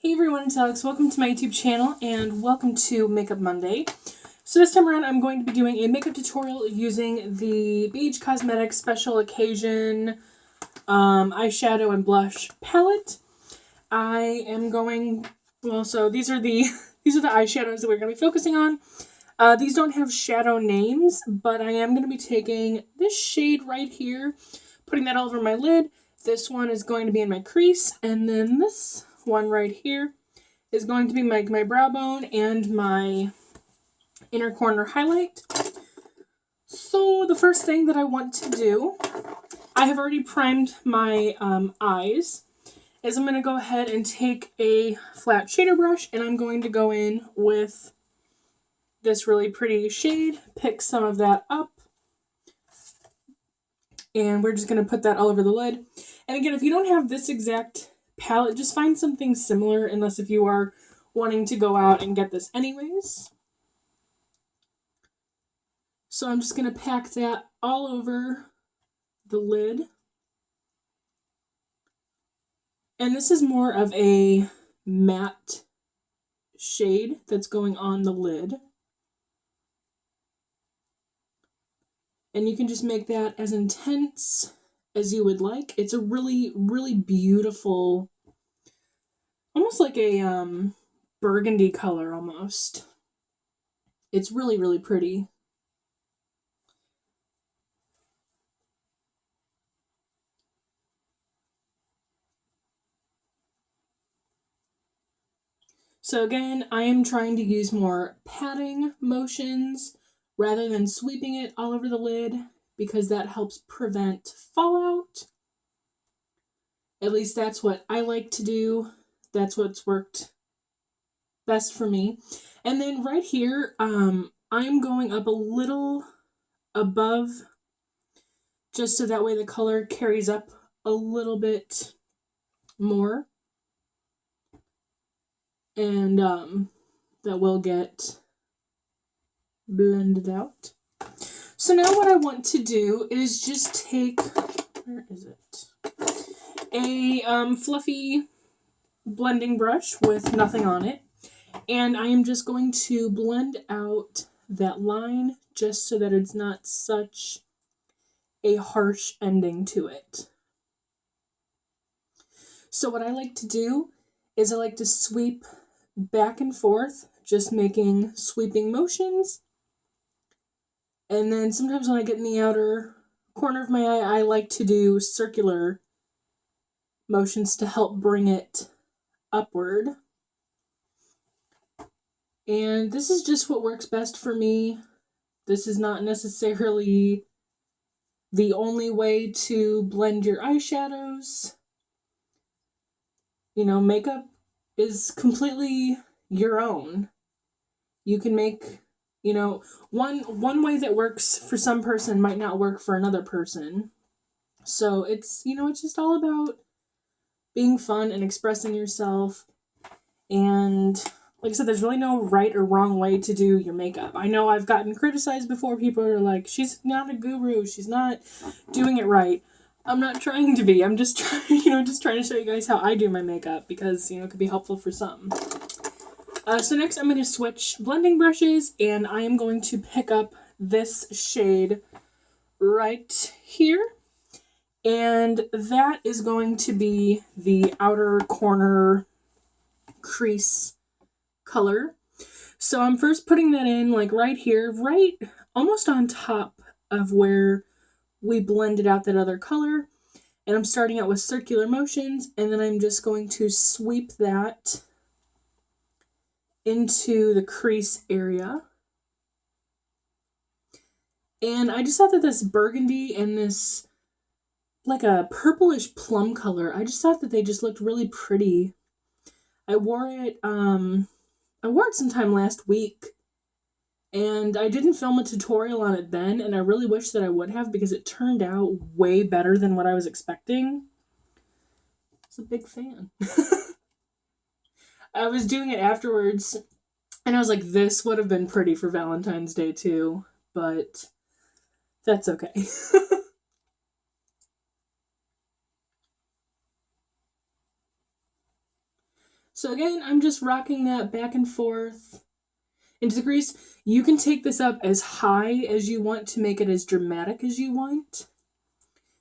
Hey everyone, it's Alex. Welcome to my YouTube channel and welcome to Makeup Monday. So this time around I'm going to be doing a makeup tutorial using the BH Cosmetics Special Occasion eyeshadow and blush palette. I am going, so these are the eyeshadows that we're going to be focusing on. These don't have shadow names, but I am going to be taking this shade right here, putting that all over my lid. This one is going to be in my crease, and then this one right here is going to be my brow bone and my inner corner highlight. So the first thing that I want to do, I have already primed my eyes, is I'm going to go ahead and take a flat shader brush and I'm going to go in with this really pretty shade, pick some of that up, and we're just going to put that all over the lid. And again, if you don't have this exact palette, just find something similar, unless if you are wanting to go out and get this anyways. So I'm just going to pack that all over the lid. And this is more of a matte shade that's going on the lid. And you can just make that as intense as you would like. It's a really, really beautiful, almost like a burgundy color almost. It's really, really pretty. So again, I am trying to use more patting motions rather than sweeping it all over the lid, because that helps prevent fallout. At least that's what I like to do. That's what's worked best for me. And then right here, I'm going up a little above, just so that way the color carries up a little bit more. And that will get blended out. So now what I want to do is just take, where is it? A fluffy blending brush with nothing on it. And I am just going to blend out that line just so that it's not such a harsh ending to it. So what I like to do is I like to sweep back and forth, just making sweeping motions. And then sometimes when I get in the outer corner of my eye, I like to do circular motions to help bring it upward. And this is just what works best for me. This is not necessarily the only way to blend your eyeshadows. You know, makeup is completely your own. You can make, you know, one way that works for some person might not work for another person. So it's, you know, it's just all about being fun and expressing yourself. And like I said, there's really no right or wrong way to do your makeup. I know I've gotten criticized before. People are like, she's not a guru. She's not doing it right. I'm not trying to be. I'm just trying, just trying to show you guys how I do my makeup, because, it could be helpful for some. So next I'm going to switch blending brushes, and I am going to pick up this shade right here. And that is going to be the outer corner crease color. So I'm first putting that in like right here, right almost on top of where we blended out that other color. And I'm starting out with circular motions, and then I'm just going to sweep that into the crease area. And I just thought that this burgundy and this like a purplish plum color, I just thought that they just looked really pretty. I wore it sometime last week, and I didn't film a tutorial on it then, and I really wish that I would have, because it turned out way better than what I was expecting. I was a big fan. I was doing it afterwards, and I was like, this would have been pretty for Valentine's Day too, but that's okay. So again, I'm just rocking that back and forth into the crease. You can take this up as high as you want to make it as dramatic as you want.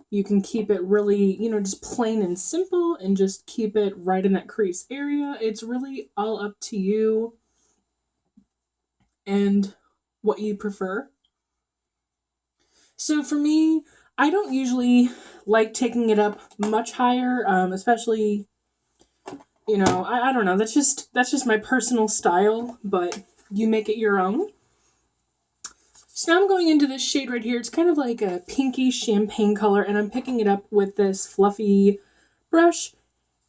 You can keep it really, just plain and simple and just keep it right in that crease area. It's really all up to you and what you prefer. So for me, I don't usually like taking it up much higher, especially, I don't know. That's just my personal style, but you make it your own. So now I'm going into this shade right here. It's kind of like a pinky champagne color, and I'm picking it up with this fluffy brush.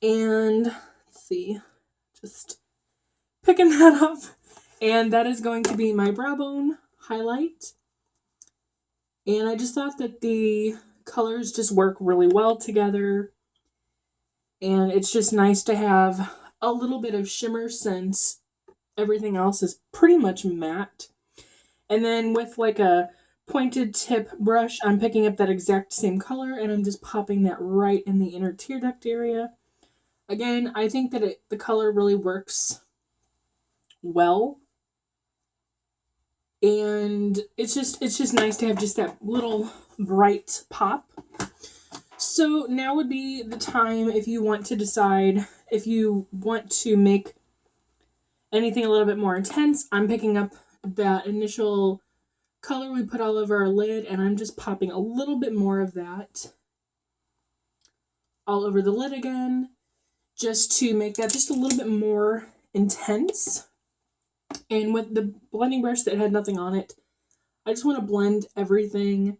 And let's see, just picking that up. And that is going to be my brow bone highlight. And I just thought that the colors just work really well together. And it's just nice to have a little bit of shimmer since everything else is pretty much matte. And then with like a pointed tip brush, I'm picking up that exact same color and I'm just popping that right in the inner tear duct area. Again, I think that the color really works well. And it's just nice to have just that little bright pop. So now would be the time if you want to decide if you want to make anything a little bit more intense. I'm picking up that initial color we put all over our lid, and I'm just popping a little bit more of that all over the lid again, just to make that just a little bit more intense. And with the blending brush that had nothing on it, I just want to blend everything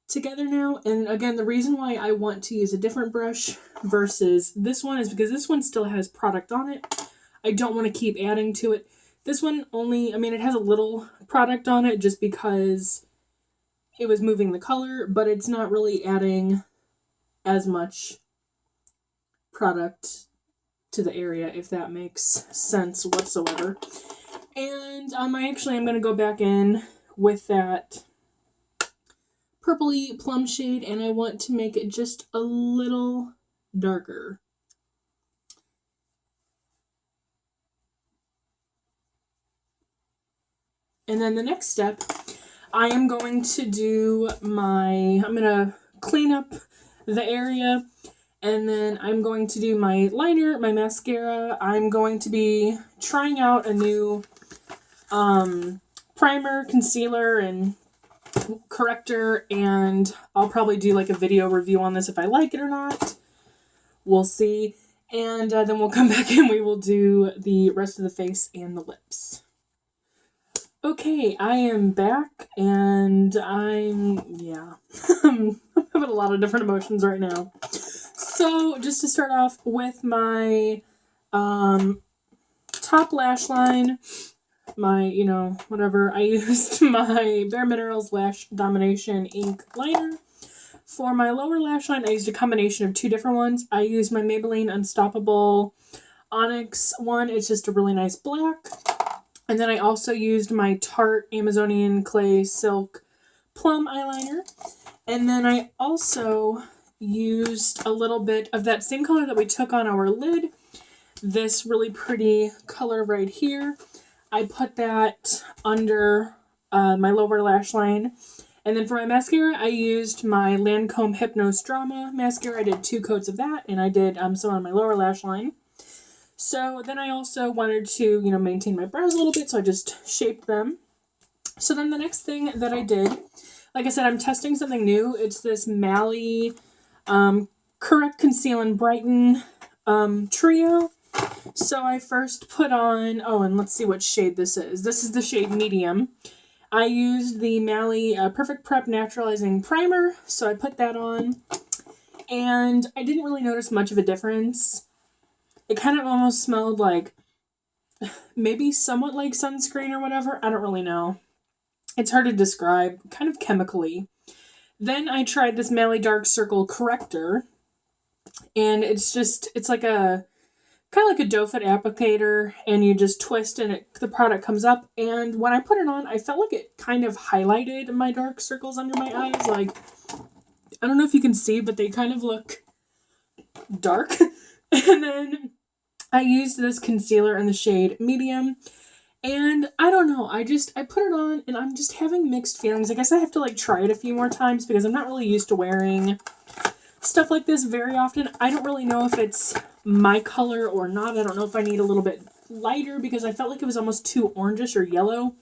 together now. And again, the reason why I want to use a different brush versus this one is because this one still has product on it. I don't want to keep adding to it. This one only, it has a little product on it just because it was moving the color, but it's not really adding as much product to the area, if that makes sense whatsoever. And I'm going to go back in with that purpley plum shade, and I want to make it just a little darker. And then the next step, I am going to do I'm going to clean up the area, and then I'm going to do my liner, my mascara. I'm going to be trying out a new primer, concealer, and corrector, and I'll probably do like a video review on this if I like it or not. We'll see. And then we'll come back and we will do the rest of the face and the lips. Okay, I am back, and I'm having a lot of different emotions right now. So, just to start off with my top lash line, my, whatever, I used my Bare Minerals Lash Domination Ink Liner. For my lower lash line, I used a combination of two different ones. I used my Maybelline Unstoppable Onyx one. It's just a really nice black. And then I also used my Tarte Amazonian Clay Silk Plum eyeliner. And then I also used a little bit of that same color that we took on our lid. This really pretty color right here. I put that under my lower lash line. And then for my mascara, I used my Lancome Hypnose Drama mascara. I did 2 coats of that, and I did some on my lower lash line. So then I also wanted to, maintain my brows a little bit, so I just shaped them. So then the next thing that I did, like I said, I'm testing something new. It's this Mally Correct, Conceal, and Brighten trio. So I first put on, and let's see what shade this is. This is the shade Medium. I used the Mally Perfect Prep Naturalizing Primer, so I put that on. And I didn't really notice much of a difference. It kind of almost smelled like, maybe somewhat like sunscreen or whatever. I don't really know. It's hard to describe, kind of chemically. Then I tried this Mally Dark Circle Corrector. And it's like a, kind of like a doe foot applicator. And you just twist and the product comes up. And when I put it on, I felt like it kind of highlighted my dark circles under my eyes. Like, I don't know if you can see, but they kind of look dark. And then I used this concealer in the shade medium, and I don't know, I put it on and I'm just having mixed feelings. I guess I have to like try it a few more times because I'm not really used to wearing stuff like this very often. I don't really know if it's my color or not. I don't know if I need a little bit lighter because I felt like it was almost too orangish or yellow.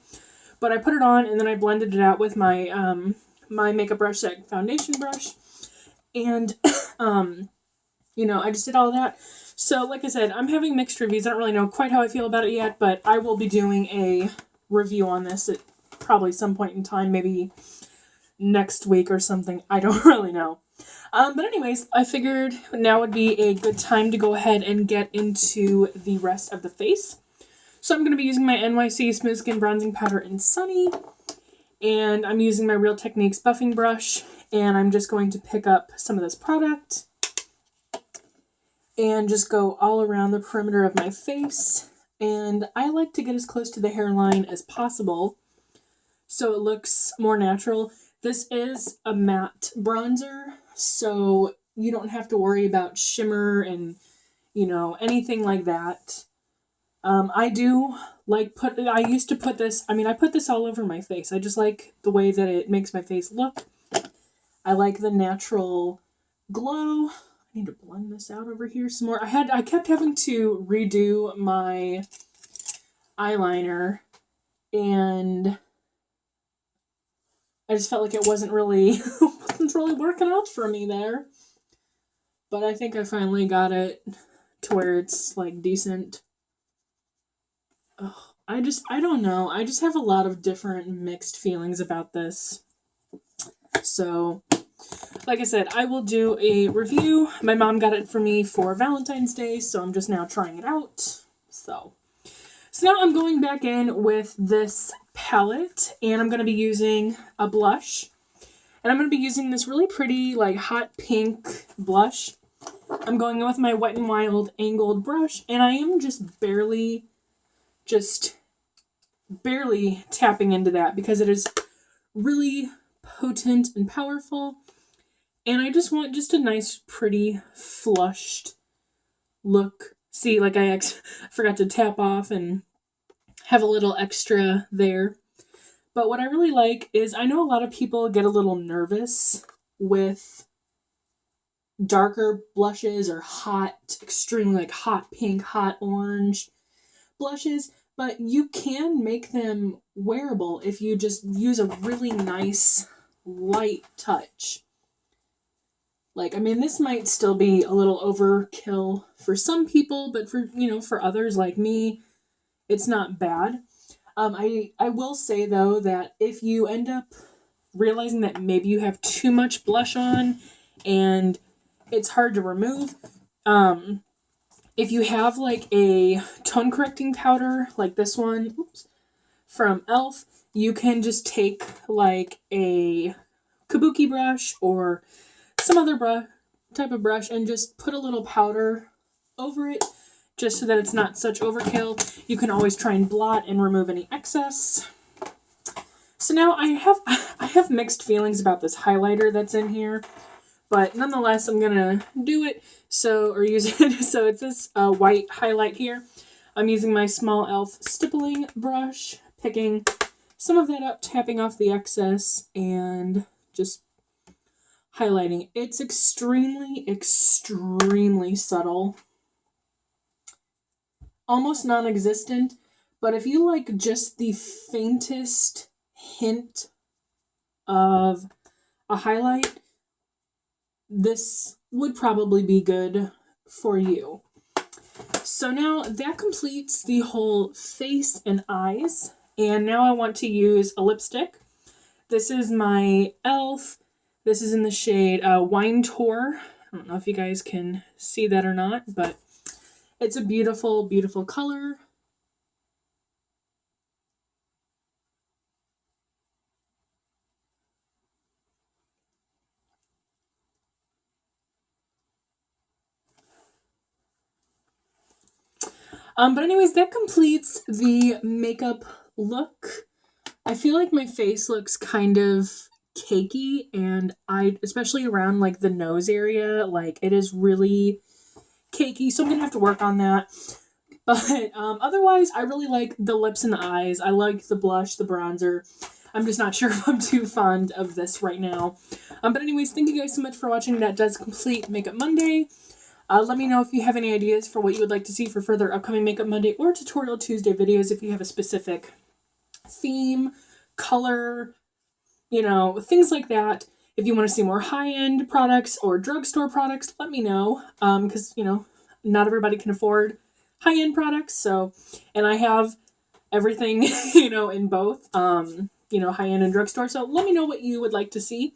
But I put it on and then I blended it out with my my makeup brush, that foundation brush. And I just did all that. So like I said, I'm having mixed reviews. I don't really know quite how I feel about it yet, but I will be doing a review on this at probably some point in time, maybe next week or something. I don't really know. But anyways, I figured now would be a good time to go ahead and get into the rest of the face. So I'm going to be using my NYC Smooth Skin Bronzing Powder in Sunny. And I'm using my Real Techniques buffing brush. And I'm just going to pick up some of this product and just go all around the perimeter of my face. And I like to get as close to the hairline as possible so it looks more natural. This is a matte bronzer, so you don't have to worry about shimmer and, anything like that. I do like I used to put this, I put this all over my face. I just like the way that it makes my face look. I like the natural glow. I need to blend this out over here some more. I kept having to redo my eyeliner, and I just felt like it wasn't really working out for me there. But I think I finally got it to where it's like decent. I don't know. I just have a lot of different mixed feelings about this. So, like I said, I will do a review. My mom got it for me for Valentine's Day, so I'm just now trying it out. So now I'm going back in with this palette, and I'm going to be using a blush. And I'm going to be using this really pretty, like, hot pink blush. I'm going in with my Wet n Wild angled brush, and I am just barely tapping into that because it is really potent and powerful. And I just want just a nice, pretty, flushed look. See, like I forgot to tap off and have a little extra there. But what I really like is, I know a lot of people get a little nervous with darker blushes or extremely like hot pink, hot orange blushes, but you can make them wearable if you just use a really nice light touch. Like, this might still be a little overkill for some people, but for others like me, it's not bad. I will say, though, that if you end up realizing that maybe you have too much blush on and it's hard to remove, if you have like a tone correcting powder like this one from e.l.f., you can just take like a kabuki brush or some other type of brush and just put a little powder over it just so that it's not such overkill. You can always try and blot and remove any excess. So now I have mixed feelings about this highlighter that's in here, but nonetheless I'm gonna do it or use it. So it's this white highlight here. I'm using my small e.l.f. stippling brush, picking some of that up, tapping off the excess, and just highlighting. It's extremely, extremely subtle. Almost non-existent, but if you like just the faintest hint of a highlight, this would probably be good for you. So now that completes the whole face and eyes, and now I want to use a lipstick. This is my e.l.f. This is in the shade Wine Tour. I don't know if you guys can see that or not, but it's a beautiful, beautiful color. But anyways, that completes the makeup look. I feel like my face looks kind of cakey, and especially around like the nose area, like it is really cakey, so I'm going to have to work on that. But otherwise, I really like the lips and the eyes. I like the blush, the bronzer. I'm just not sure if I'm too fond of this right now. But anyways, thank you guys so much for watching. That does complete Makeup Monday. Let me know if you have any ideas for what you would like to see for further upcoming Makeup Monday or Tutorial Tuesday videos. If you have a specific theme, color, you know, things like that. If you want to see more high-end products or drugstore products, let me know. Because, you know, not everybody can afford high-end products. So, and I have everything, you know, in both, you know, high-end and drugstore. So let me know what you would like to see.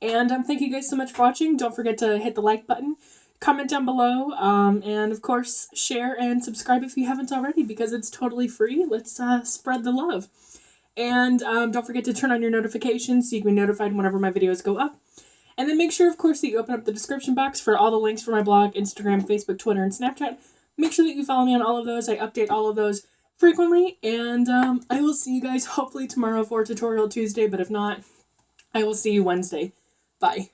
And thank you guys so much for watching. Don't forget to hit the like button, comment down below, and of course, share and subscribe if you haven't already, because it's totally free. Let's spread the love. And don't forget to turn on your notifications so you can be notified whenever my videos go up. And then make sure, of course, that you open up the description box for all the links for my blog, Instagram, Facebook, Twitter, and Snapchat. Make sure that you follow me on all of those. I update all of those frequently. And I will see you guys hopefully tomorrow for Tutorial Tuesday. But if not, I will see you Wednesday. Bye.